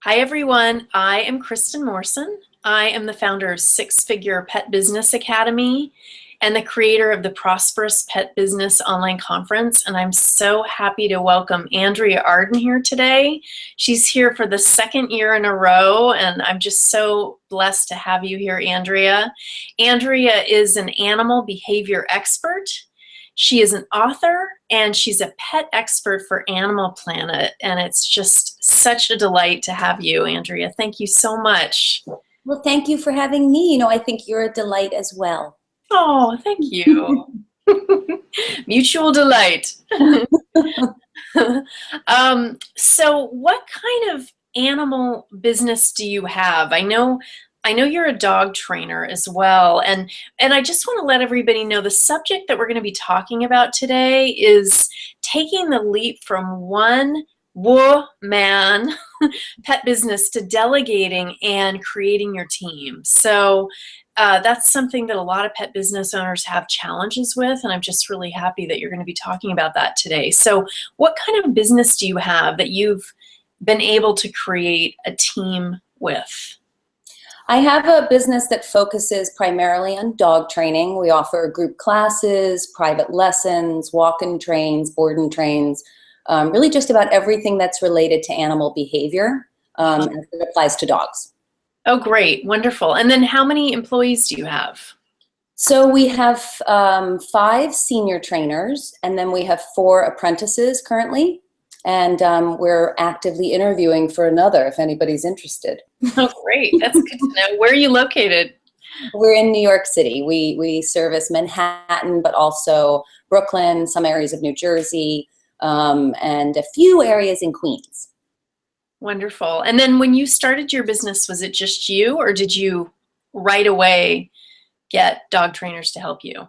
Hi, everyone. I am Kristen Morrison. I am the founder of Six Figure Pet Business Academy and the creator of the Prosperous Pet Business Online Conference. And I'm so happy to welcome Andrea Arden here today. She's here for the second year in a row, and I'm just so blessed to have you here, Andrea. Andrea is an animal behavior expert. She is an author and she's a pet expert for Animal Planet. And it's just such a delight to have you, Andrea. Thank you so much. Well, thank you for having me. I think you're a delight as well. Oh, thank you. Mutual delight. So what kind of animal business do you have? I know you're a dog trainer as well, and I just want to let everybody know the subject that we're going to be talking about today is taking the leap from one woman pet business to delegating and creating your team. So that's something that a lot of pet business owners have challenges with, and I'm just really happy that you're going to be talking about that today. So what kind of business do you have that you've been able to create a team with? I have a business that focuses primarily on dog training. We offer group classes, private lessons, walk-in trains, board-in trains, really just about everything that's related to animal behavior as it applies to dogs. Oh, great. Wonderful. And then how many employees do you have? So we have 5 senior trainers, and then we have 4 apprentices currently. And we're actively interviewing for another if anybody's interested. Oh, great. That's good to know. Where are you located? We're in New York City. We service Manhattan, but also Brooklyn, some areas of New Jersey, and a few areas in Queens. Wonderful. And then when you started your business, was it just you, or did you right away get dog trainers to help you?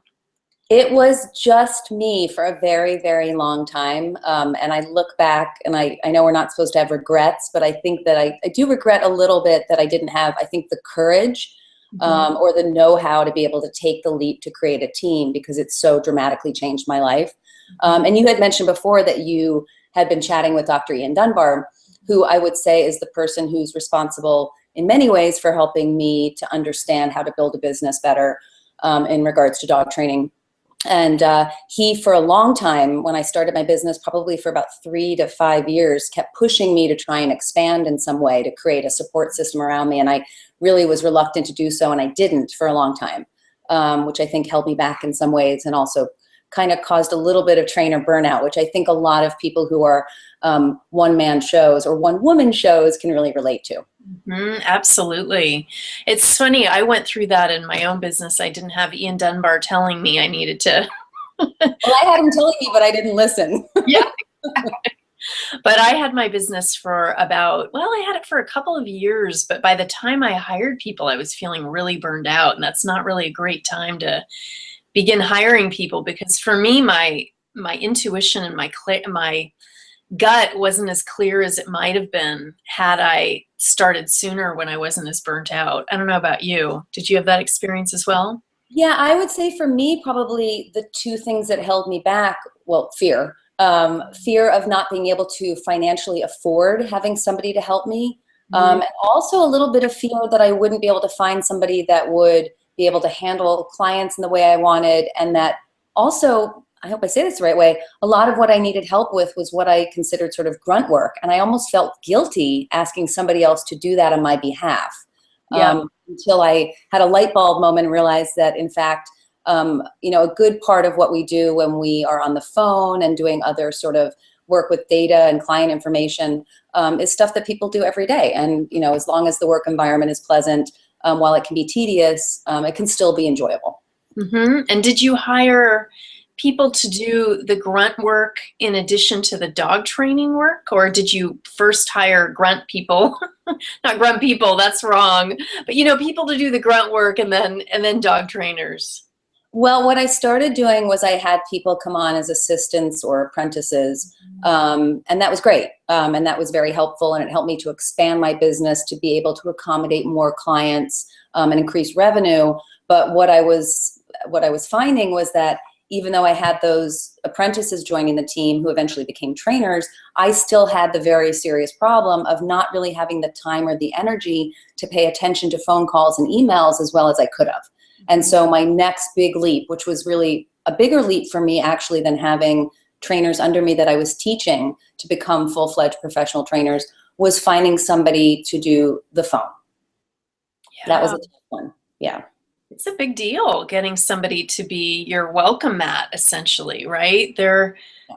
It was just me for a very, very long time. And I look back, and I know we're not supposed to have regrets, but I think that I do regret a little bit that I didn't have, I think, the courage or the know-how to be able to take the leap to create a team, because it's so dramatically changed my life. And you had mentioned before that you had been chatting with Dr. Ian Dunbar, who I would say is the person who's responsible in many ways for helping me to understand how to build a business better in regards to dog training. And he, for a long time, when I started my business, probably for about 3 to 5 years, kept pushing me to try and expand in some way to create a support system around me. And I really was reluctant to do so, and I didn't for a long time, which I think held me back in some ways, and also kind of caused a little bit of trainer burnout, which I think a lot of people who are one-man shows or one-woman shows can really relate to. Absolutely. It's funny, I went through that in my own business. I didn't have Ian Dunbar telling me I needed to. Well, I had him telling me, but I didn't listen. Yeah. But I had my business for about, well, I had it for a couple of years, but by the time I hired people, I was feeling really burned out, and that's not really a great time to begin hiring people, because for me, my intuition and my gut wasn't as clear as it might have been had I started sooner when I wasn't as burnt out. I don't know about you. Did you have that experience as well? Yeah, I would say for me, probably the 2 things that held me back, well, fear. Fear of not being able to financially afford having somebody to help me. And also a little bit of fear that I wouldn't be able to find somebody that would be able to handle clients in the way I wanted. And that also, I hope I say this the right way, a lot of what I needed help with was what I considered sort of grunt work. And I almost felt guilty asking somebody else to do that on my behalf. Until I had a light bulb moment and realized that, in fact, a good part of what we do when we are on the phone and doing other sort of work with data and client information is stuff that people do every day. And, as long as the work environment is pleasant, while it can be tedious, it can still be enjoyable. And did you hire people to do the grunt work in addition to the dog training work, or did you first hire grunt people? Not grunt people, that's wrong. But people to do the grunt work and then dog trainers. Well, what I started doing was I had people come on as assistants or apprentices, and that was great. And that was very helpful, and it helped me to expand my business to be able to accommodate more clients and increase revenue. But what I was finding was that even though I had those apprentices joining the team who eventually became trainers, I still had the very serious problem of not really having the time or the energy to pay attention to phone calls and emails as well as I could have. And so my next big leap, which was really a bigger leap for me actually than having trainers under me that I was teaching to become full-fledged professional trainers, was finding somebody to do the phone. That was Yeah. a tough one. Yeah. It's a big deal getting somebody to be your welcome mat, essentially, right? They're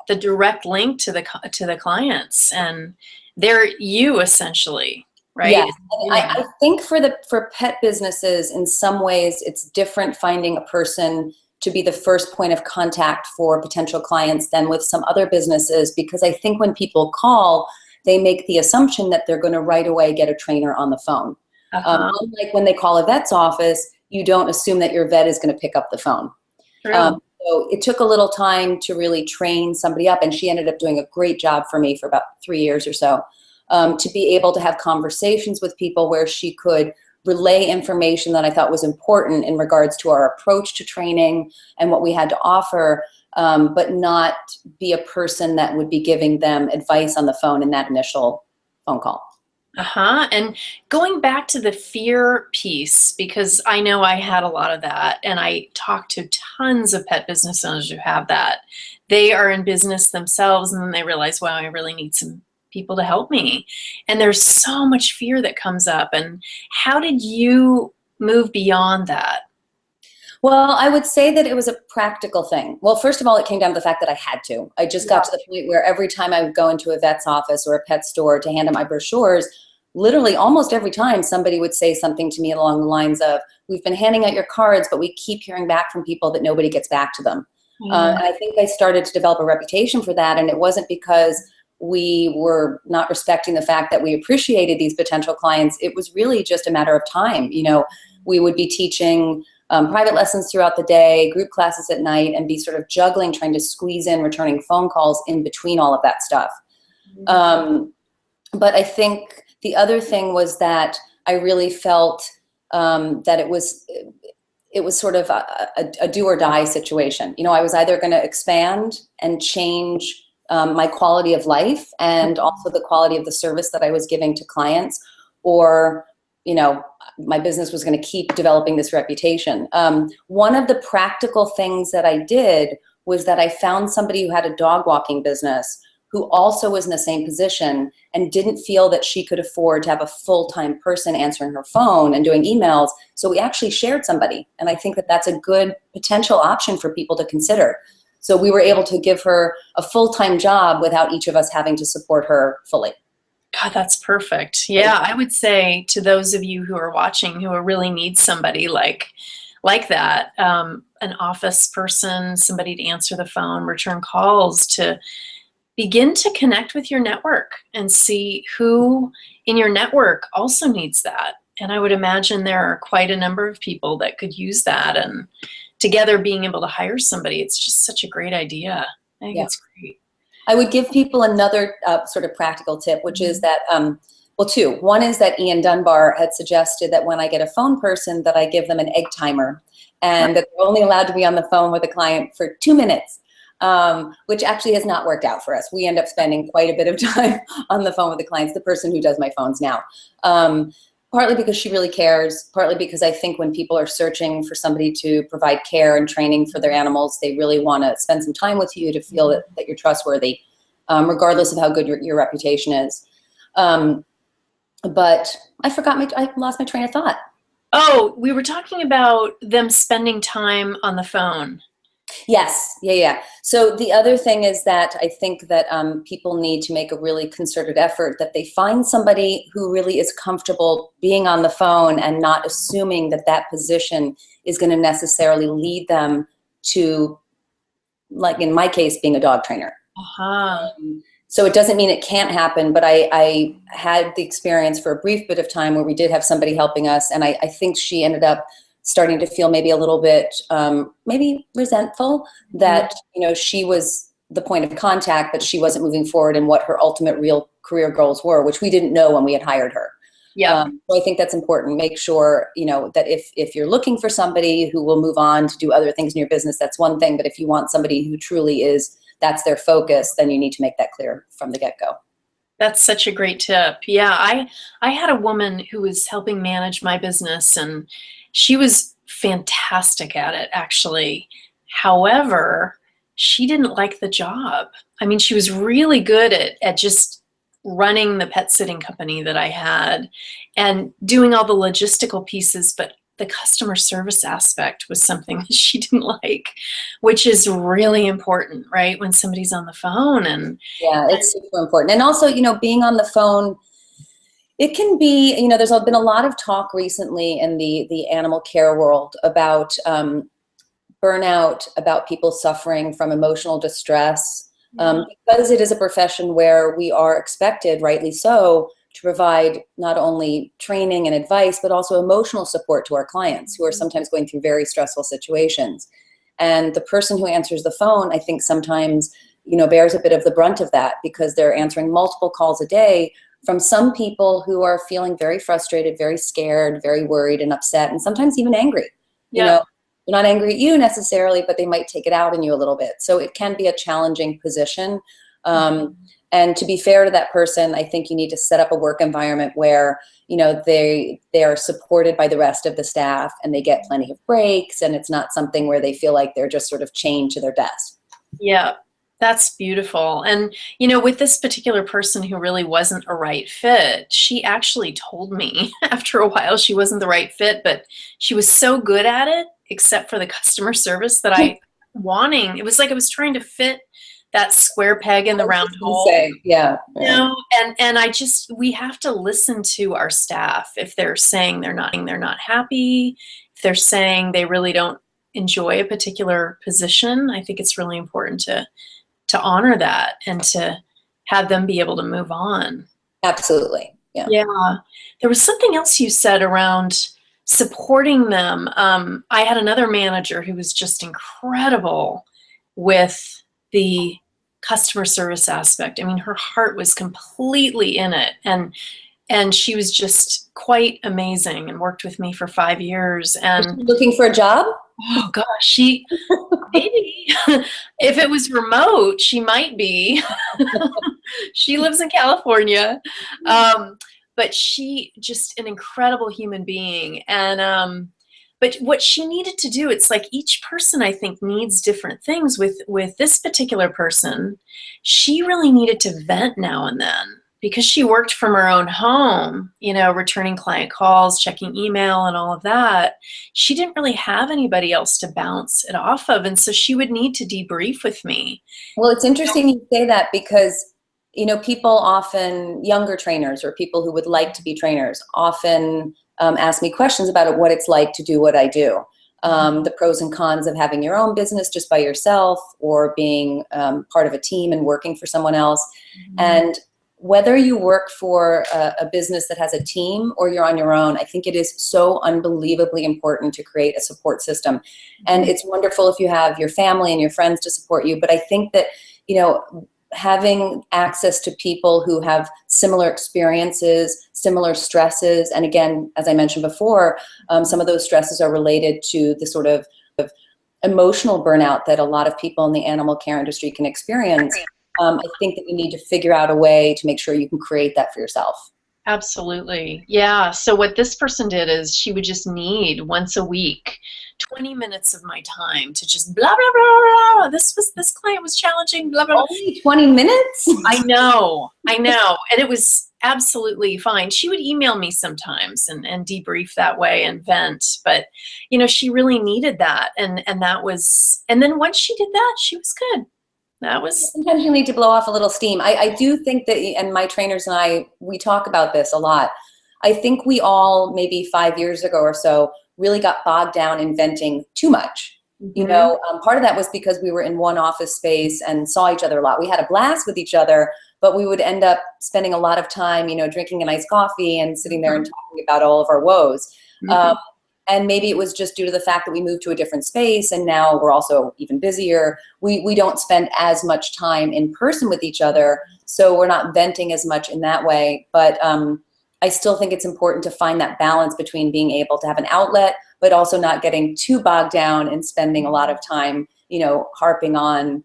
the direct link to the clients, and they're you essentially, right? Yes, It's and you. I think for pet businesses, in some ways, it's different finding a person to be the first point of contact for potential clients than with some other businesses, because I think when people call, they make the assumption that they're going to right away get a trainer on the phone. Uh-huh. Unlike when they call a vet's office, you don't assume that your vet is going to pick up the phone. True. So it took a little time to really train somebody up, and she ended up doing a great job for me for about 3 years or so, to be able to have conversations with people where she could relay information that I thought was important in regards to our approach to training and what we had to offer, but not be a person that would be giving them advice on the phone in that initial phone call. Uh-huh. And going back to the fear piece, because I know I had a lot of that, and I talk to tons of pet business owners who have that. They are in business themselves, and then they realize, wow, I really need some people to help me. And there's so much fear that comes up. And how did you move beyond that? Well, I would say that it was a practical thing. Well, first of all, it came down to the fact that I had to. I just got to the point where every time I would go into a vet's office or a pet store to hand out my brochures, literally almost every time somebody would say something to me along the lines of, we've been handing out your cards, but we keep hearing back from people that nobody gets back to them. Mm. And I think I started to develop a reputation for that. And it wasn't because we were not respecting the fact that we appreciated these potential clients. It was really just a matter of time. You know, we would be teaching private lessons throughout the day, group classes at night, and be sort of juggling, trying to squeeze in returning phone calls in between all of that stuff. But I think the other thing was that I really felt that it was sort of a do or die situation. You know, I was either going to expand and change my quality of life and also the quality of the service that I was giving to clients, or, you know, my business was going to keep developing this reputation. One of the practical things that I did was that I found somebody who had a dog walking business who also was in the same position and didn't feel that she could afford to have a full-time person answering her phone and doing emails. So we actually shared somebody. And I think that that's a good potential option for people to consider. So we were able to give her a full-time job without each of us having to support her fully. God, that's perfect. Yeah, I would say to those of you who are watching who really need somebody like that, an office person, somebody to answer the phone, return calls, to begin to connect with your network and see who in your network also needs that. And I would imagine there are quite a number of people that could use that, and together being able to hire somebody, it's just such a great idea. I think Yeah. it's great. I would give people another sort of practical tip, which is that, well, two. One is that Ian Dunbar had suggested that when I get a phone person, that I give them an egg timer, and that they're only allowed to be on the phone with a client for 2 minutes, which actually has not worked out for us. We end up spending quite a bit of time on the phone with the clients, the person who does my phones now. Partly because she really cares, partly because I think when people are searching for somebody to provide care and training for their animals, they really want to spend some time with you to feel that you're trustworthy, regardless of how good your reputation is. But I lost my train of thought. Oh, we were talking about them spending time on the phone. Yes, yeah. So the other thing is that I think that people need to make a really concerted effort that they find somebody who really is comfortable being on the phone and not assuming that that position is going to necessarily lead them to, like in my case, being a dog trainer. Uh-huh. So it doesn't mean it can't happen, but I had the experience for a brief bit of time where we did have somebody helping us, and I think she ended up starting to feel maybe a little bit maybe resentful that, you know, she was the point of contact, but she wasn't moving forward in what her ultimate real career goals were, which we didn't know when we had hired her. Yep. So I think that's important. Make sure, that if you're looking for somebody who will move on to do other things in your business, that's one thing. But if you want somebody who truly that's their focus, then you need to make that clear from the get-go. That's such a great tip. Yeah, I had a woman who was helping manage my business, and she was fantastic at it, actually. However, she didn't like the job. I mean, she was really good at just running the pet sitting company that I had and doing all the logistical pieces, but the customer service aspect was something that she didn't like, which is really important, right? When somebody's on the phone Yeah, it's super important. And also, being on the phone, it can be, there's been a lot of talk recently in the animal care world about burnout, about people suffering from emotional distress, because it is a profession where we are expected, rightly so, to provide not only training and advice, but also emotional support to our clients who are sometimes going through very stressful situations. And the person who answers the phone, I think sometimes, bears a bit of the brunt of that because they're answering multiple calls a day from some people who are feeling very frustrated, very scared, very worried and upset, and sometimes even angry. Yeah. They're not angry at you necessarily, but they might take it out on you a little bit. So it can be a challenging position. And to be fair to that person, I think you need to set up a work environment where, they are supported by the rest of the staff and they get plenty of breaks, and it's not something where they feel like they're just sort of chained to their desk. Yeah, that's beautiful. And, with this particular person who really wasn't a right fit, she actually told me after a while she wasn't the right fit, but she was so good at it, except for the customer service, that it was like I was trying to fit that square peg in the round hole. Yeah. And we have to listen to our staff. If they're saying they're not happy, if they're saying they really don't enjoy a particular position, I think it's really important to honor that and to have them be able to move on. Absolutely. Yeah. Yeah. There was something else you said around supporting them. I had another manager who was just incredible with the customer service aspect. I mean, her heart was completely in it, and she was just quite amazing and worked with me for 5 years. And looking for a job? oh gosh, maybe if it was remote, she might be. She lives in California. But she just an incredible human being. And but what she needed to do, it's like each person I think needs different things. With this particular person, she really needed to vent now and then because she worked from her own home, returning client calls, checking email and all of that. She didn't really have anybody else to bounce it off of. And so she would need to debrief with me. Well, it's interesting you say that because, people often, younger trainers or people who would like to be trainers often ask me questions about what it's like to do what I do. The pros and cons of having your own business just by yourself or being part of a team and working for someone else. And whether you work for a business that has a team or you're on your own, I think it is so unbelievably important to create a support system. And it's wonderful if you have your family and your friends to support you. But I think that, having access to people who have similar experiences, similar stresses, and again, as I mentioned before, some of those stresses are related to the sort of emotional burnout that a lot of people in the animal care industry can experience. I think that you need to figure out a way to make sure you can create that for yourself. Absolutely. Yeah. So what this person did is she would just need once a week 20 minutes of my time to just blah blah blah blah. This client was challenging, blah blah blah. Only 20 minutes? I know. And it was absolutely fine. She would email me sometimes and debrief that way and vent. But she really needed that. And then once she did that, she was good. Sometimes you need to blow off a little steam. I do think that, and my trainers and I, we talk about this a lot. I think we all, maybe 5 years ago or so, really got bogged down in venting too much. Part of that was because we were in one office space and saw each other a lot. We had a blast with each other, but we would end up spending a lot of time, drinking a nice coffee and sitting there and talking about all of our woes. And maybe it was just due to the fact that we moved to a different space and now we're also even busier. We don't spend as much time in person with each other, so we're not venting as much in that way. But I still think it's important to find that balance between being able to have an outlet, but also not getting too bogged down and spending a lot of time, harping on,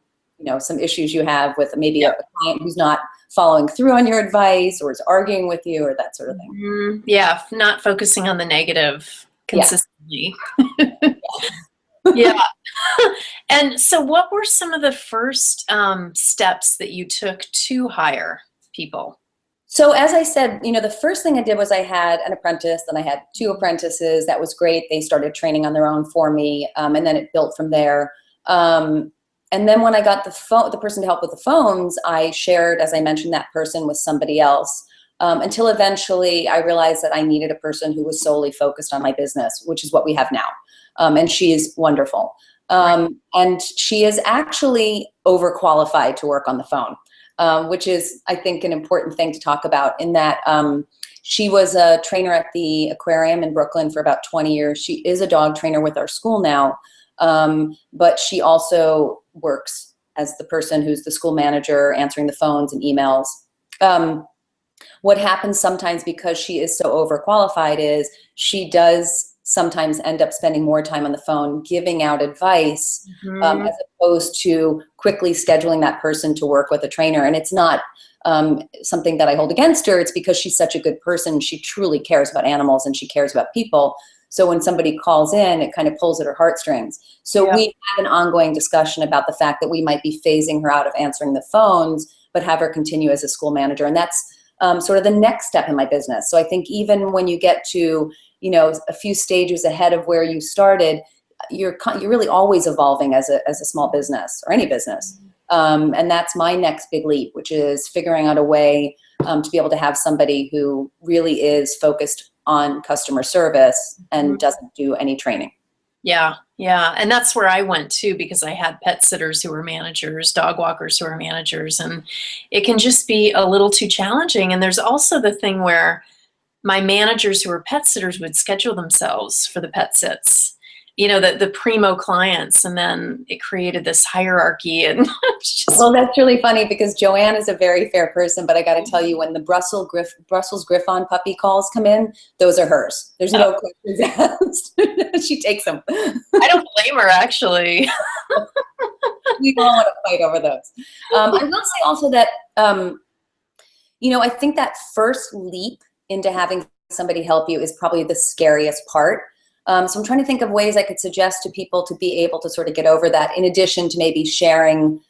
some issues you have with maybe Yeah. a client who's not following through on your advice or is arguing with you or that sort of thing. Yeah, not focusing on the negative Yeah. consistently. Yeah. And so what were some of the first steps that you took to hire people? So as I said, the first thing I did was I had an apprentice, then I had two apprentices. That was great. They started training on their own for me, and then it built from there. And then when I got the person to help with the phones, I shared, as I mentioned, that person with somebody else, until eventually I realized that I needed a person who was solely focused on my business, which is what we have now. And she is wonderful. And she is actually overqualified to work on the phone. Which is, I think, an important thing to talk about in that she was a trainer at the aquarium in Brooklyn for about 20 years. She is a dog trainer with our school now, but she also works as the person who's the school manager, answering the phones and emails. What happens sometimes, because she is so overqualified, is she does sometimes end up spending more time on the phone giving out advice, as opposed to quickly scheduling that person to work with a trainer. And it's not something that I hold against her. It's because she's such a good person. She truly cares about animals and she cares about people. So when somebody calls in, it kind of pulls at her heartstrings. So we have an ongoing discussion about the fact that we might be phasing her out of answering the phones, but have her continue as a school manager. And that's sort of the next step in my business. So I think even when you get to, a few stages ahead of where you started, you're really always evolving as a small business or any business. And that's my next big leap, which is figuring out a way to be able to have somebody who really is focused on customer service and doesn't do any training. Yeah, yeah. And that's where I went too, because I had pet sitters who were managers, dog walkers who were managers, and it can just be a little too challenging. And there's also the thing where my managers who were pet sitters would schedule themselves for the pet sits, the primo clients, and then it created this hierarchy. And well, that's really funny because Joanne is a very fair person, but I got to tell you, when the Brussels Griffon puppy calls come in, those are hers. There's no questions asked. She takes them. I don't blame her, actually. We don't want to fight over those. I will say also that, I think that first leap into having somebody help you is probably the scariest part. So I'm trying to think of ways I could suggest to people to be able to sort of get over that, in addition to maybe sharing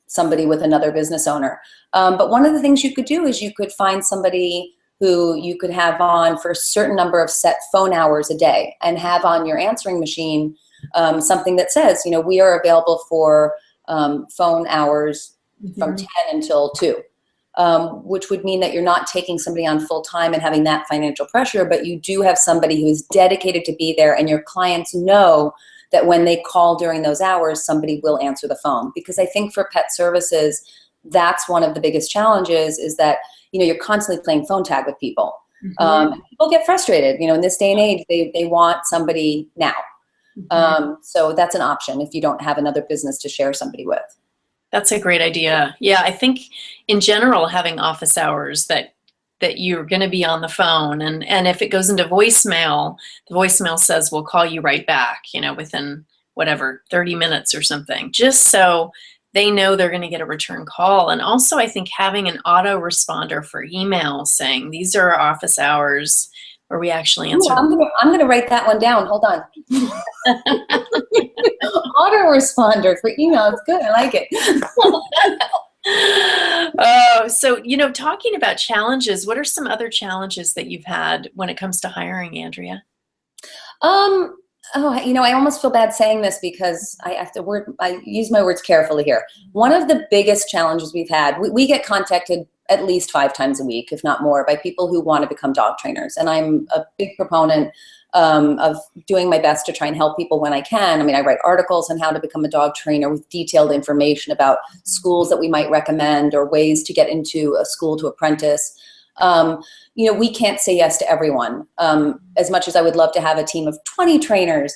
somebody with another business owner. But one of the things you could do is you could find somebody who you could have on for a certain number of set phone hours a day, and have on your answering machine something that says, we are available for phone hours from 10 until 2. Which would mean that you're not taking somebody on full time and having that financial pressure, but you do have somebody who is dedicated to be there, and your clients know that when they call during those hours, somebody will answer the phone. Because I think for pet services, that's one of the biggest challenges, is that, you're constantly playing phone tag with people. People get frustrated, in this day and age, they want somebody now. So that's an option if you don't have another business to share somebody with. That's a great idea. Yeah, I think in general, having office hours that you're going to be on the phone, and if it goes into voicemail, the voicemail says, we'll call you right back, within whatever, 30 minutes or something, just so they know they're going to get a return call. And also, I think having an autoresponder for email saying, these are our office hours, where we actually answer. Ooh, I'm gonna write that one down. Hold on. Autoresponder for email. It's good. I like it. Oh, so, talking about challenges, what are some other challenges that you've had when it comes to hiring, Andrea? I almost feel bad saying this because I use my words carefully here. One of the biggest challenges we've had, we get contacted at least 5 times a week, if not more, by people who want to become dog trainers. And I'm a big proponent of doing my best to try and help people when I can. I mean, I write articles on how to become a dog trainer with detailed information about schools that we might recommend or ways to get into a school to apprentice. We can't say yes to everyone. As much as I would love to have a team of 20 trainers,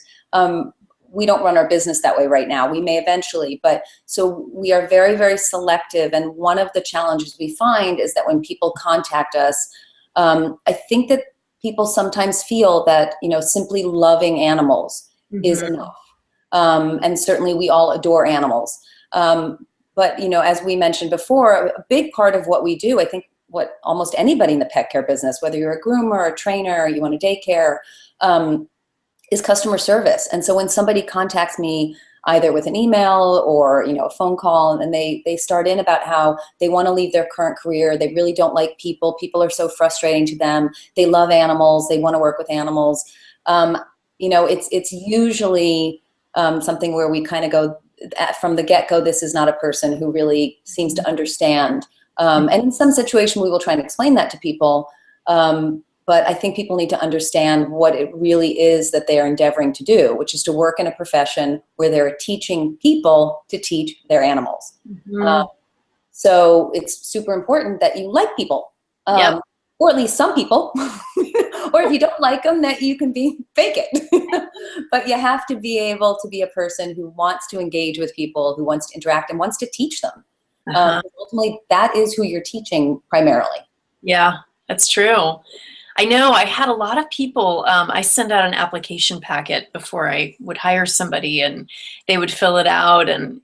we don't run our business that way right now. We may eventually, but so we are very, very selective. And one of the challenges we find is that when people contact us, I think that people sometimes feel that, simply loving animals is Mm-hmm. enough. And certainly we all adore animals. But, as we mentioned before, a big part of what we do, I think what almost anybody in the pet care business, whether you're a groomer, a trainer, or you want a daycare, is customer service. And so when somebody contacts me either with an email or, a phone call, and they start in about how they want to leave their current career, they really don't like people are so frustrating to them, they love animals, they want to work with animals, it's usually something where we kind of go from the get-go, this is not a person who really seems to understand. And in some situation, we will try and explain that to people. But I think people need to understand what it really is that they are endeavoring to do, which is to work in a profession where they're teaching people to teach their animals. Mm-hmm. So it's super important that you like people, Yep. or at least some people, or if you don't like them, that you can fake it. But you have to be able to be a person who wants to engage with people, who wants to interact and wants to teach them. Uh-huh. Ultimately, that is who you're teaching primarily. Yeah, that's true. I know I had a lot of people, I send out an application packet before I would hire somebody, and they would fill it out. And,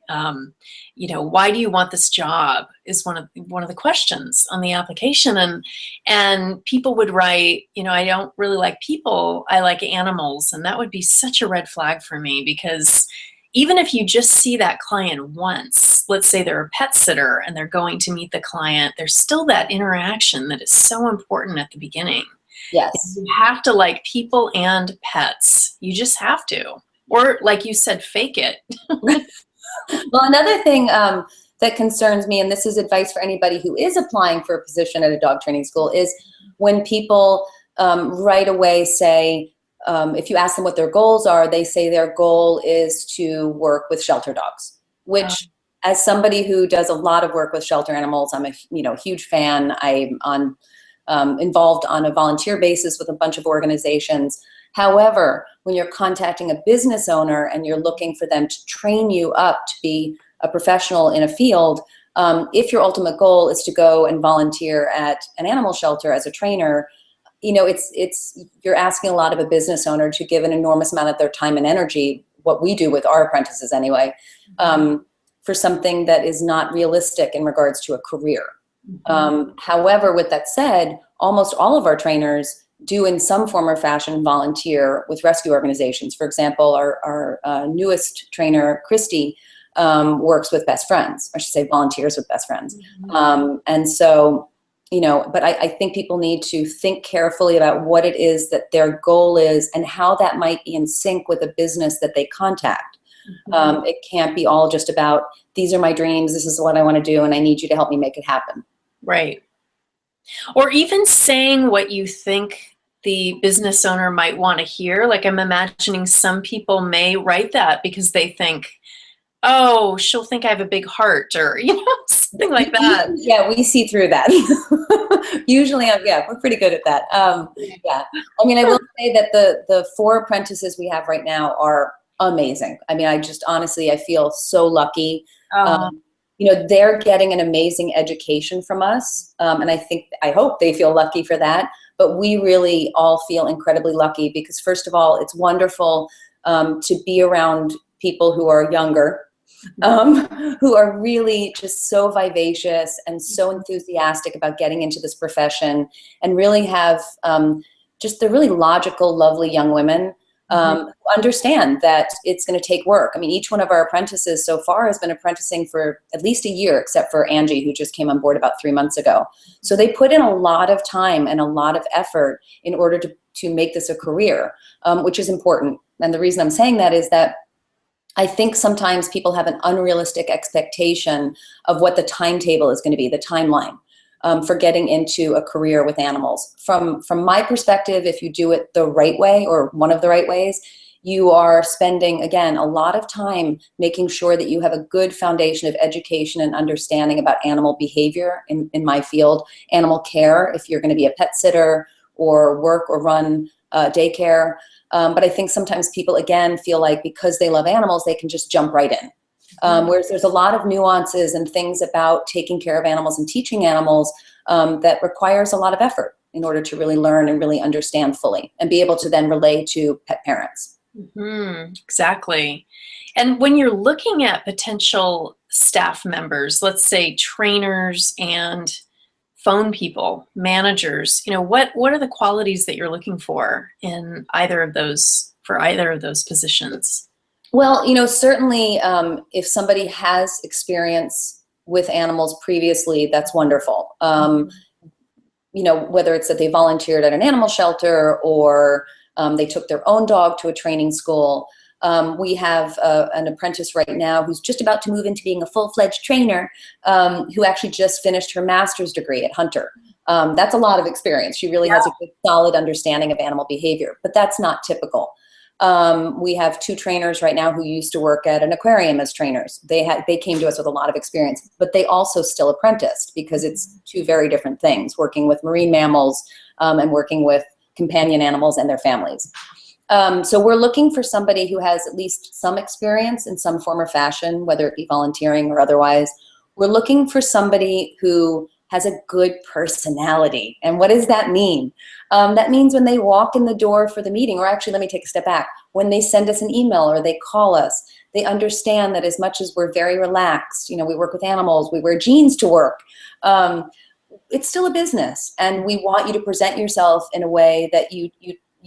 why do you want this job is one of the questions on the application. And people would write, I don't really like people, I like animals. And that would be such a red flag for me, because even if you just see that client once, let's say they're a pet sitter and they're going to meet the client, there's still that interaction that is so important at the beginning. Yes. You have to like people and pets. You just have to. Or like you said, fake it. Well, another thing that concerns me, and this is advice for anybody who is applying for a position at a dog training school, is when people right away say, if you ask them what their goals are, they say their goal is to work with shelter dogs, which as somebody who does a lot of work with shelter animals, I'm a huge fan. I'm involved on a volunteer basis with a bunch of organizations. However, when you're contacting a business owner and you're looking for them to train you up to be a professional in a field, if your ultimate goal is to go and volunteer at an animal shelter as a trainer, you're asking a lot of a business owner to give an enormous amount of their time and energy, what we do with our apprentices anyway, for something that is not realistic in regards to a career. However, with that said, almost all of our trainers do in some form or fashion volunteer with rescue organizations. For example, our newest trainer, Christy, works with Best Friends, or I should say volunteers with Best Friends. And so, but I think people need to think carefully about what it is that their goal is and how that might be in sync with a business that they contact. It can't be all just about, these are my dreams, this is what I want to do, and I need you to help me make it happen. Right. Or even saying what you think the business owner might want to hear. Like, I'm imagining some people may write that because they think, oh, she'll think I have a big heart, or, something like that. Yeah, we see through that. Usually, we're pretty good at that. Yeah. I mean, I will say that the 4 apprentices we have right now are amazing. I mean, I feel so lucky. They're getting an amazing education from us. And I hope they feel lucky for that. But we really all feel incredibly lucky because, first of all, it's wonderful to be around people who are younger, who are really just so vivacious and so enthusiastic about getting into this profession, and really have they're really logical, lovely young women who understand that it's going to take work. I mean, each one of our apprentices so far has been apprenticing for at least a year, except for Angie, who just came on board about 3 months ago. So they put in a lot of time and a lot of effort in order to make this a career, which is important. And the reason I'm saying that is that I think sometimes people have an unrealistic expectation of what the timetable is going to be, the timeline. For getting into a career with animals. From my perspective, if you do it the right way, or one of the right ways, you are spending, again, a lot of time making sure that you have a good foundation of education and understanding about animal behavior in my field, animal care, if you're going to be a pet sitter or work or run daycare. But I think sometimes people, again, feel like because they love animals, they can just jump right in. Whereas there's a lot of nuances and things about taking care of animals and teaching animals that requires a lot of effort. in order to really learn and really understand fully and be able to then relay to pet parents. Exactly. And when you're looking at potential staff members, let's say trainers and phone people, managers, what are the qualities that you're looking for in either of those, for either of those positions? Well, certainly if somebody has experience with animals previously, that's wonderful. Whether it's that they volunteered at an animal shelter or they took their own dog to a training school. We have an apprentice right now who's just about to move into being a full-fledged trainer, who actually just finished her master's degree at Hunter. That's a lot of experience. She really has a good, solid understanding of animal behavior, but that's not typical. We have 2 trainers right now who used to work at an aquarium as trainers. They came to us with a lot of experience, but they also still apprenticed because it's 2 very different things, working with marine mammals and working with companion animals and their families. So we're looking for somebody who has at least some experience in some form or fashion, whether it be volunteering or otherwise. We're looking for somebody who has a good personality. And what does that mean? That means when they walk in the door for the meeting, or actually, let me take a step back. When they send us an email or they call us, they understand that as much as we're very relaxed, we work with animals, we wear jeans to work, it's still a business. And we want you to present yourself in a way that you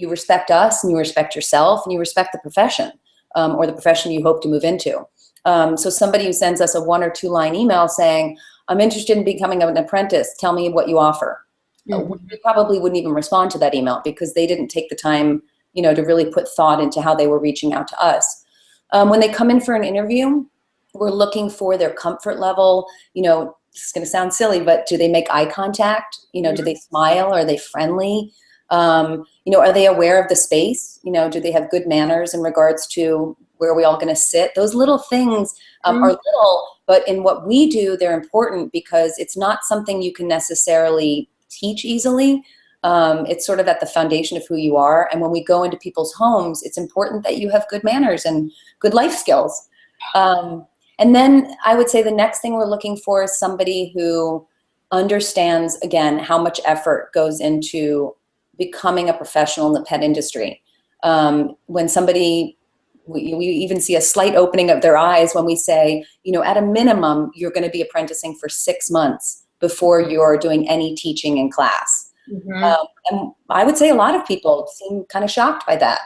respect us and you respect yourself and you respect the profession or the profession you hope to move into. So somebody who sends us a 1 or 2 line email saying, I'm interested in becoming an apprentice, tell me what you offer. We probably wouldn't even respond to that email because they didn't take the time, to really put thought into how they were reaching out to us. When they come in for an interview, we're looking for their comfort level. It's going to sound silly, but do they make eye contact? Do they smile? Are they friendly? Are they aware of the space? Do they have good manners in regards to where are we all going to sit? Those little things are little, but in what we do, they're important because it's not something you can necessarily teach easily. It's sort of at the foundation of who you are. And when we go into people's homes, it's important that you have good manners and good life skills. And then I would say the next thing we're looking for is somebody who understands, again, how much effort goes into becoming a professional in the pet industry. When somebody, we even see a slight opening of their eyes when we say, at a minimum, you're going to be apprenticing for 6 months before you're doing any teaching in class. And I would say a lot of people seem kind of shocked by that.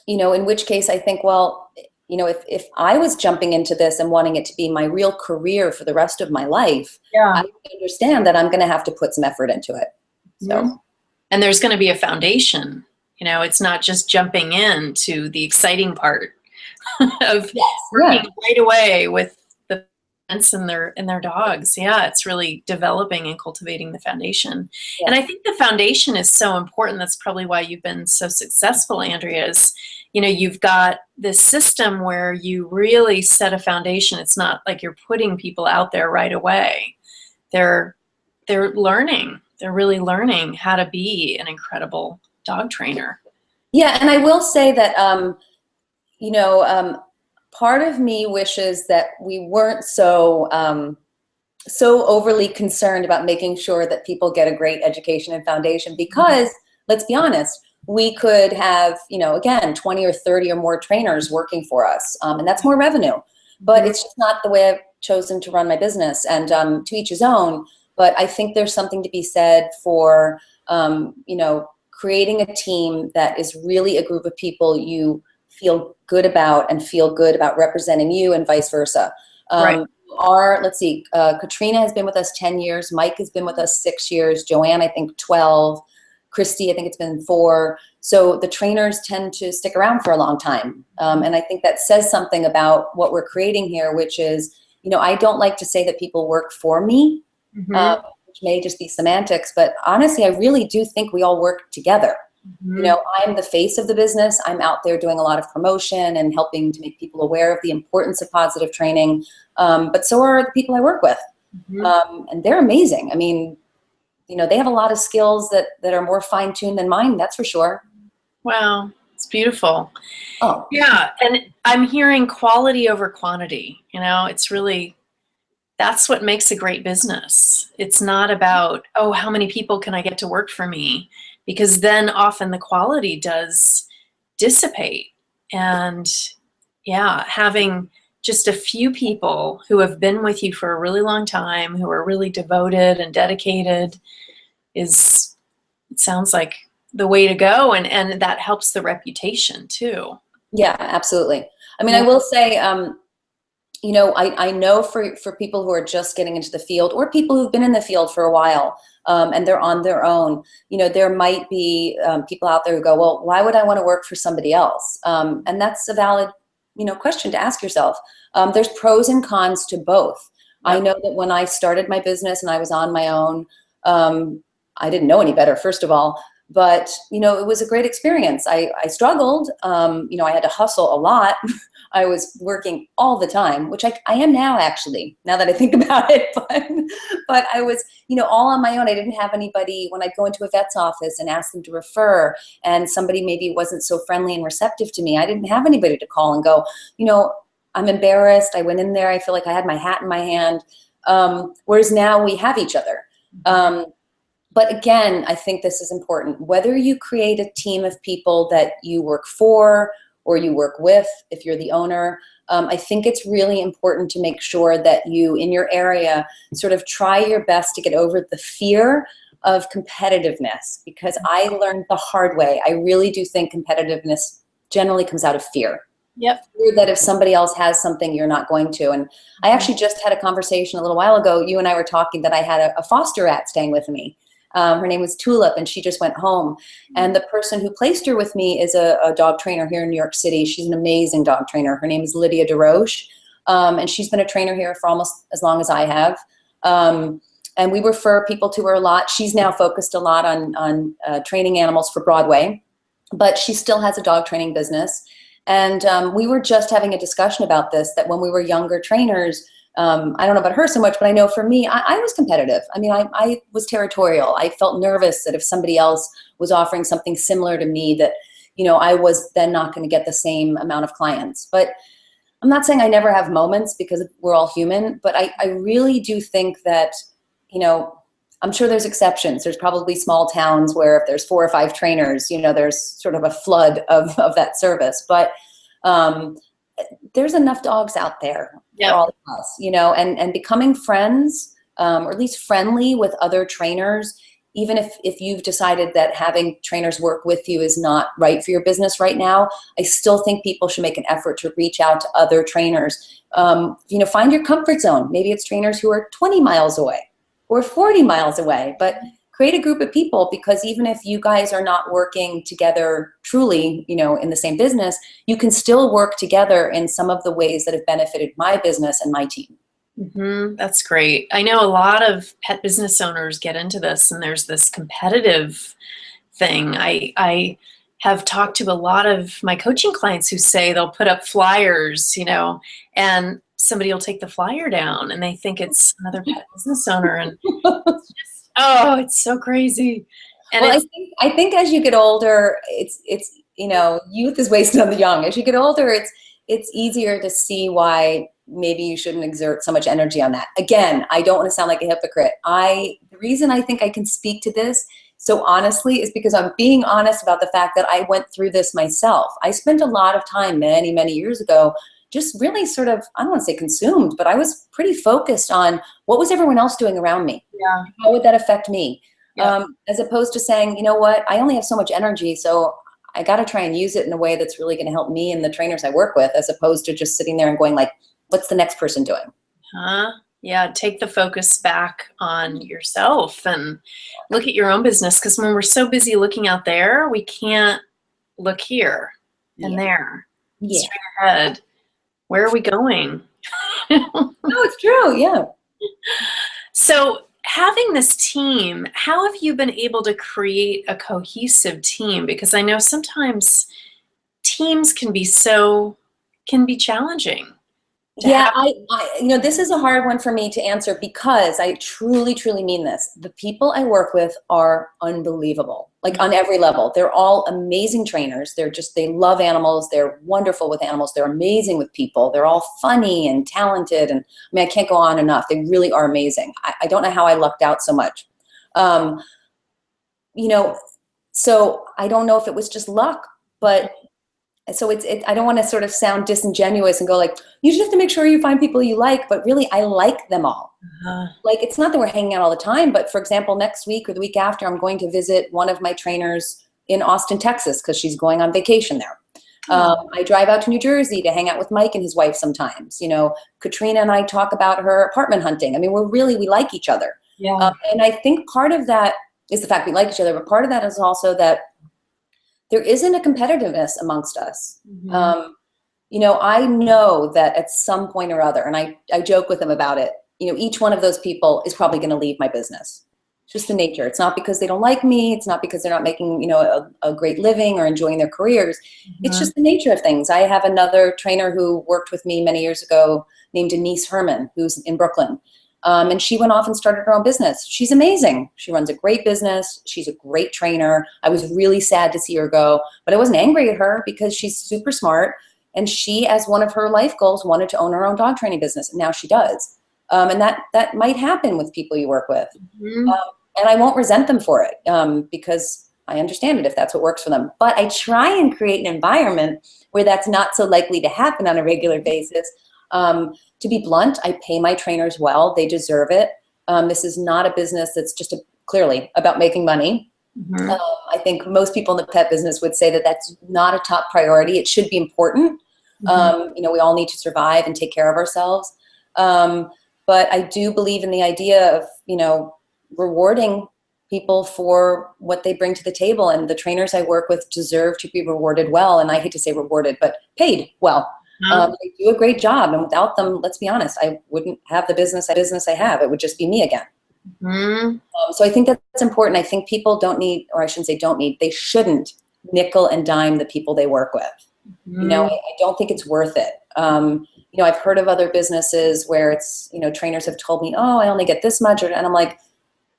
In which case I think, well, if I was jumping into this and wanting it to be my real career for the rest of my life, I understand that I'm going to have to put some effort into it. So, and there's going to be a foundation. It's not just jumping into the exciting part of working right away with the parents and their dogs. Yeah, it's really developing and cultivating the foundation. And I think the foundation is so important. That's probably why you've been so successful, Andrea, is, you've got this system where you really set a foundation. It's not like you're putting people out there right away. They're learning. They're really learning how to be an incredible dog trainer. Yeah, and I will say that, part of me wishes that we weren't so overly concerned about making sure that people get a great education and foundation because, let's be honest, we could have, again, 20 or 30 or more trainers working for us, and that's more revenue. But it's just not the way I've chosen to run my business, and to each his own. But I think there's something to be said for, creating a team that is really a group of people you feel good about and feel good about representing you and vice versa. Let's see, Katrina has been with us 10 years. Mike has been with us 6 years. Joanne, I think 12. Christy, I think it's been 4. So the trainers tend to stick around for a long time. And I think that says something about what we're creating here, which is, I don't like to say that people work for me, which may just be semantics, but honestly, I really do think we all work together. I'm the face of the business. I'm out there doing a lot of promotion and helping to make people aware of the importance of positive training. But so are the people I work with. And they're amazing. I mean, they have a lot of skills that are more fine-tuned than mine, that's for sure. Wow, it's beautiful. Oh. Yeah, and I'm hearing quality over quantity. It's really That's what makes a great business. It's not about, oh, how many people can I get to work for me? Because then often the quality does dissipate. And yeah, having just a few people who have been with you for a really long time, who are really devoted and dedicated, is, it sounds like the way to go. And that helps the reputation too. Yeah, absolutely. I mean, I Yeah. will say, you know, I know for people who are just getting into the field or people who've been in the field for a while, and they're on their own, you know, there might be people out there who go, well, why would I want to work for somebody else? And that's a valid, you know, question to ask yourself. There's pros and cons to both. I Yep. know that when I started my business and I was on my own, I didn't know any better, first of all. But, you know, it was a great experience. I struggled. You know, I had to hustle a lot. I was working all the time, which I am now, actually, now that I think about it. But I was, you know, all on my own. I didn't have anybody when I'd go into a vet's office and ask them to refer, and somebody maybe wasn't so friendly and receptive to me. I didn't have anybody to call and go, you know, I'm embarrassed. I went in there. I feel like I had my hat in my hand. Whereas now we have each other. Um, but again, I think this is important. Whether you create a team of people that you work for or you work with, if you're the owner, I think it's really important to make sure that you, in your area, sort of try your best to get over the fear of competitiveness, because I learned the hard way. I really do think competitiveness generally comes out of fear. Yep. Fear that if somebody else has something, you're not going to. And I actually just had a conversation a little while ago. You and I were talking that I had a foster rat staying with me. Her name was Tulip, and she just went home. And the person who placed her with me is a dog trainer here in New York City. She's an amazing dog trainer. Her name is Lydia DeRoche, and she's been a trainer here for almost as long as I have. And we refer people to her a lot. She's now focused a lot on training animals for Broadway, but she still has a dog training business. And we were just having a discussion about this, that when we were younger trainers, I don't know about her so much, but I know for me, I was competitive. I mean, I was territorial. I felt nervous that if somebody else was offering something similar to me, that, you know, I was then not going to get the same amount of clients. But I'm not saying I never have moments, because we're all human, but I really do think that, you know, I'm sure there's exceptions. There's probably small towns where if there's 4 or 5 trainers, you know, there's sort of a flood of that service. But there's enough dogs out there for Yep. all of us, you know, and becoming friends, or at least friendly with other trainers, even if you've decided that having trainers work with you is not right for your business right now, I still think people should make an effort to reach out to other trainers. You know, find your comfort zone. Maybe it's trainers who are 20 miles away or 40 miles away, but create a group of people, because even if you guys are not working together truly, you know, in the same business, you can still work together in some of the ways that have benefited my business and my team. That's great. I know a lot of pet business owners get into this, and there's this competitive thing. I have talked to a lot of my coaching clients who say they'll put up flyers, you know, and somebody will take the flyer down and they think it's another pet business owner. And oh, it's so crazy. And Well, it's, I think as you get older, it's you know, youth is wasted on the young. As you get older, it's easier to see why maybe you shouldn't exert so much energy on that. Again, I don't want to sound like a hypocrite. The reason I think I can speak to this so honestly is because I'm being honest about the fact that I went through this myself. I spent a lot of time many, many years ago just really sort of, I don't want to say consumed, but I was pretty focused on what was everyone else doing around me? yeah, How would that affect me? yeah. As opposed to saying, you know what, I only have so much energy, so I got to try and use it in a way that's really going to help me and the trainers I work with, as opposed to just sitting there and going like, what's the next person doing? Huh? Yeah, take the focus back on yourself and look at your own business. Because when we're so busy looking out there, we can't look here and Yeah. there, Yeah. straight ahead. Where are we going? No, it's true. Yeah. So, having this team, how have you been able to create a cohesive team? Because I know sometimes teams can be challenging. to Yeah, have? this is a hard one for me to answer because I truly, truly mean this. The people I work with are unbelievable, like on every level. They're all amazing trainers. They love animals. They're wonderful with animals. They're amazing with people. They're all funny and talented. And I mean, I can't go on enough. They really are amazing. I don't know how I lucked out so much. Um, you know, so I don't know if it was just luck, but so I don't want to sort of sound disingenuous and go like, you just have to make sure you find people you like, but really I like them all. Uh, Like, it's not that we're hanging out all the time, but for example, next week or the week after, I'm going to visit one of my trainers in Austin, Texas, because she's going on vacation there. oh, I drive out to New Jersey to hang out with Mike and his wife sometimes. Katrina and I talk about her apartment hunting. I mean, we like each other. yeah. And I think part of that is the fact we like each other, but part of that is also that there isn't a competitiveness amongst us. Mhm. I know that at some point or other, and I joke with them about it, each one of those people is probably going to leave my business. It's just the nature. It's not because they don't like me. It's not because they're not making, a great living or enjoying their careers. It's Mhm. just the nature of things. I have another trainer who worked with me many years ago named Denise Herman, who's in Brooklyn. And she went off and started her own business. She's amazing. She runs a great business. She's a great trainer. I was really sad to see her go, but I wasn't angry at her because she's super smart. And she, as one of her life goals, wanted to own her own dog training business. And now she does. And that might happen with people you work with. Mhm. And I won't resent them for it because I understand it if that's what works for them. But I try and create an environment where that's not so likely to happen on a regular basis. To be blunt, I pay my trainers well. They deserve it. This is not a business that's just clearly about making money. Mhm. I think most people in the pet business would say that that's not a top priority. It should be important. Mhm. We all need to survive and take care of ourselves. But I do believe in the idea of, rewarding people for what they bring to the table. And the trainers I work with deserve to be rewarded well. And I hate to say rewarded, but paid well. Huh? They do a great job. And without them, let's be honest, I wouldn't have the business I have. It would just be me again. Mhm. So I think that's important. I think people don't need, or I shouldn't say don't need, they shouldn't nickel and dime the people they work with. Mhm. I don't think it's worth it. I've heard of other businesses where it's, trainers have told me, oh, I only get this much. And I'm like,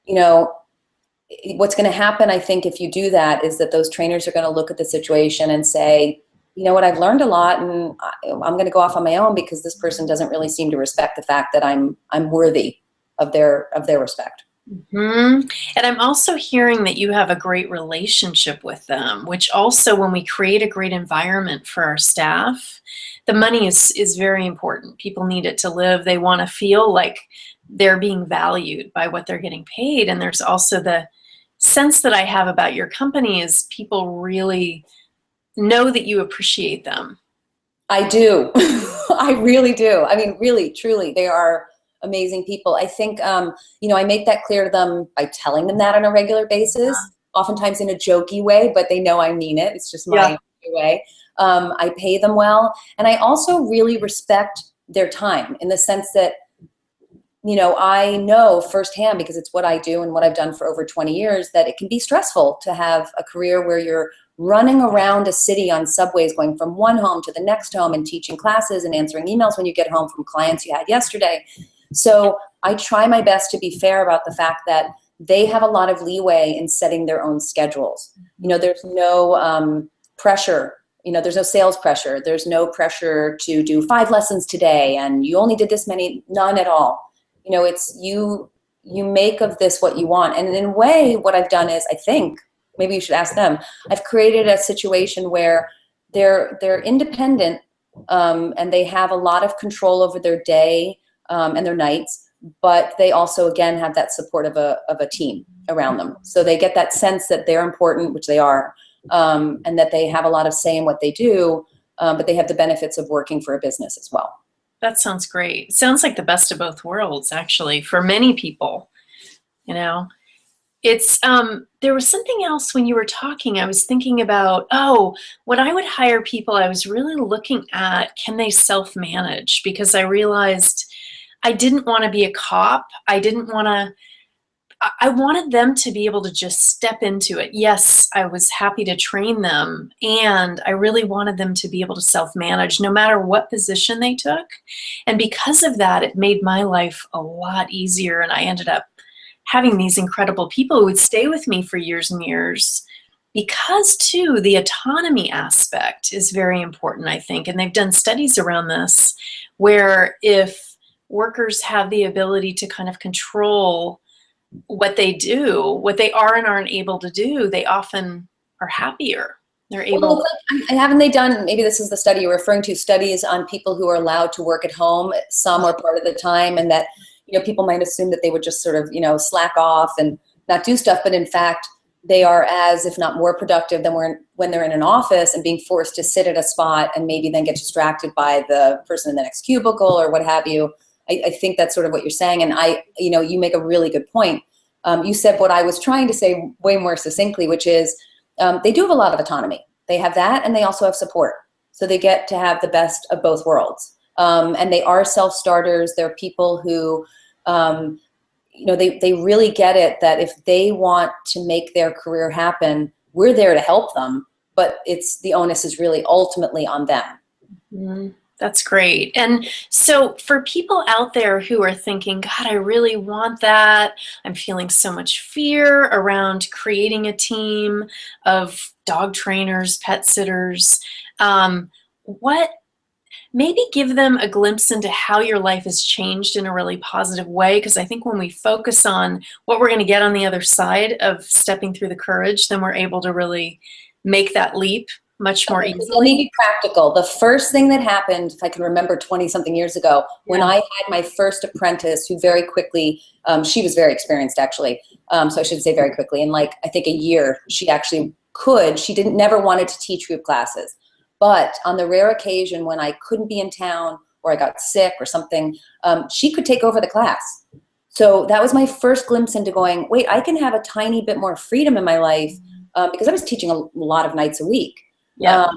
you know, what's going to happen, I think, if you do that is that those trainers are going to look at the situation and say, you know what, I've learned a lot and I'm going to go off on my own because this person doesn't really seem to respect the fact that I'm worthy of their respect. Mhm. And I'm also hearing that you have a great relationship with them, which also, when we create a great environment for our staff, the money is very important. People need it to live. They want to feel like they're being valued by what they're getting paid. And there's also the sense that I have about your company is people really know that you appreciate them. I do. I really do. I mean, really, truly, they are amazing people. I think, I make that clear to them by telling them that on a regular basis, oftentimes in a jokey way, but they know I mean it. It's just Yeah. my way. I pay them well. And I also really respect their time in the sense that, I know firsthand because it's what I do and what I've done for over 20 years that it can be stressful to have a career where you're running around a city on subways, going from one home to the next home and teaching classes and answering emails when you get home from clients you had yesterday. So I try my best to be fair about the fact that they have a lot of leeway in setting their own schedules. There's no pressure. There's no sales pressure. There's no pressure to do 5 lessons today and you only did this many, none at all. It's you make of this what you want. And in a way, what I've done is, I think, maybe you should ask them, I've created a situation where they're independent and they have a lot of control over their day and their nights, but they also, again, have that support of a team around them. So they get that sense that they're important, which they are, and that they have a lot of say in what they do, but they have the benefits of working for a business as well. That sounds great. Sounds like the best of both worlds, actually, for many people. You know, it's there was something else when you were talking. I was thinking about, oh, when I would hire people, I was really looking at, can they self-manage? Because I realized I didn't want to be a cop. I didn't want to I wanted them to be able to just step into it. Yes, I was happy to train them, and I really wanted them to be able to self-manage no matter what position they took. And because of that, it made my life a lot easier, and I ended up having these incredible people who would stay with me for years and years. Because, too, the autonomy aspect is very important, I think, and they've done studies around this where if workers have the ability to kind of control what they do, what they are and aren't able to do, they often are happier. They're Well, able. haven't they done, maybe this is the study you're referring to, studies on people who are allowed to work at home some or part of the time, and that, people might assume that they would just sort of, slack off and not do stuff, but in fact, they are as, if not more productive than when they're in an office and being forced to sit at a spot and maybe then get distracted by the person in the next cubicle or what have you. I think that's sort of what you're saying. And you make a really good point. You said what I was trying to say way more succinctly, which is they do have a lot of autonomy. They have that, and they also have support. So they get to have the best of both worlds. And they are self-starters. They're people who, they really get it that if they want to make their career happen, we're there to help them. But the onus is really ultimately on them. Mm, that's great. And so for people out there who are thinking, God, I really want that. I'm feeling so much fear around creating a team of dog trainers, pet sitters. What maybe give them a glimpse into how your life has changed in a really positive way? Because I think when we focus on what we're going to get on the other side of stepping through the courage, then we're able to really make that leap much more Okay, let me easily. be practical. The first thing that happened, if I can remember 20 something years ago, when I had my first apprentice who very quickly, she was very experienced actually. So I should say very quickly. In I think a year, she actually she never wanted to teach group classes. But on the rare occasion when I couldn't be in town or I got sick or something, she could take over the class. So that was my first glimpse into going, wait, I can have a tiny bit more freedom in my life because I was teaching a lot of nights a week. Yeah.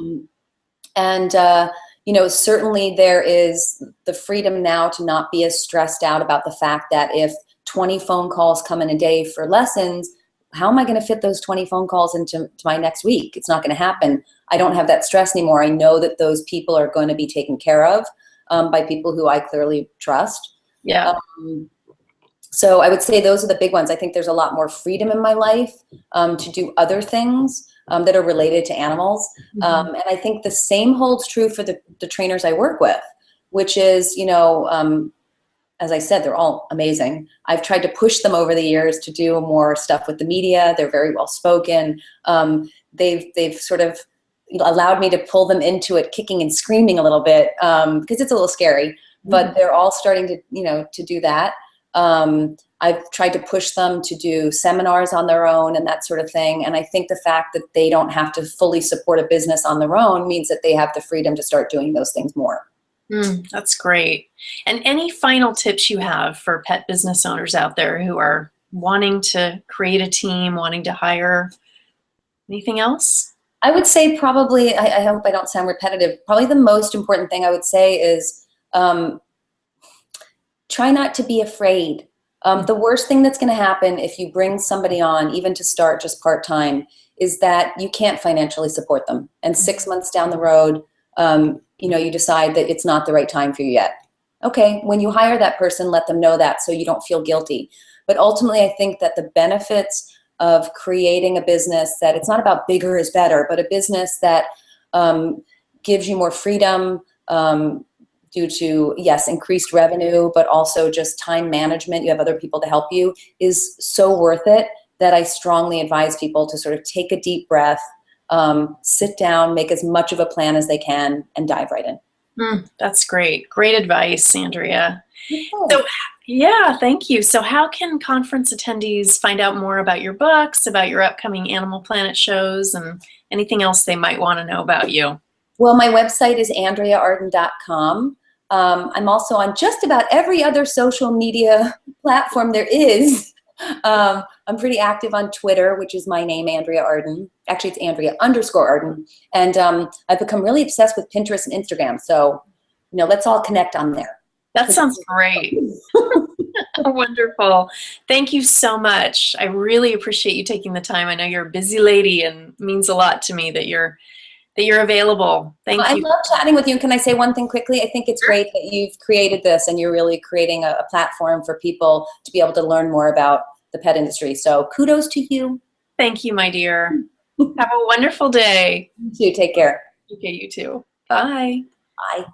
Certainly there is the freedom now to not be as stressed out about the fact that if 20 phone calls come in a day for lessons, how am I going to fit those 20 phone calls into my next week? It's not going to happen. I don't have that stress anymore. I know that those people are going to be taken care of by people who I clearly trust. Yeah. So I would say those are the big ones. I think there's a lot more freedom in my life to do other things that are related to animals. And I think the same holds true for the trainers I work with, which is, as I said, they're all amazing. I've tried to push them over the years to do more stuff with the media. They're very well spoken. They've sort of allowed me to pull them into it, kicking and screaming a little bit because it's a little scary. But they're all starting to, to do that. I've tried to push them to do seminars on their own and that sort of thing. And I think the fact that they don't have to fully support a business on their own means that they have the freedom to start doing those things more. That's great. And any final tips you have for pet business owners out there who are wanting to create a team, wanting to hire? Anything else? I would say probably, I hope I don't sound repetitive, probably the most important thing I would say is try not to be afraid. The worst thing that's going to happen if you bring somebody on, even to start just part-time, is that you can't financially support them. And 6 months down the road, you decide that it's not the right time for you yet. Okay, when you hire that person, let them know that so you don't feel guilty. But ultimately, I think that the benefits of creating a business that it's not about bigger is better, but a business that gives you more freedom, due to, yes, increased revenue, but also just time management, you have other people to help you, is so worth it that I strongly advise people to sort of take a deep breath, sit down, make as much of a plan as they can, and dive right in. That's great. Great advice, Andrea. Okay. So, yeah, thank you. So how can conference attendees find out more about your books, about your upcoming Animal Planet shows, and anything else they might want to know about you? Well, my website is andreaarden.com. I'm also on just about every other social media platform there is. I'm pretty active on Twitter, which is my name, Andrea Arden. Actually, it's Andrea_Arden. And I've become really obsessed with Pinterest and Instagram. So, let's all connect on there. That sounds great. Wonderful. Thank you so much. I really appreciate you taking the time. I know you're a busy lady and it means a lot to me that you're available. Thank I you. love chatting with you. And can I say one thing quickly? I think it's great that you've created this and you're really creating a platform for people to be able to learn more about the pet industry. So kudos to you. Thank you, my dear. Have a wonderful day. You too. Take care. Okay, you too. Bye. Bye.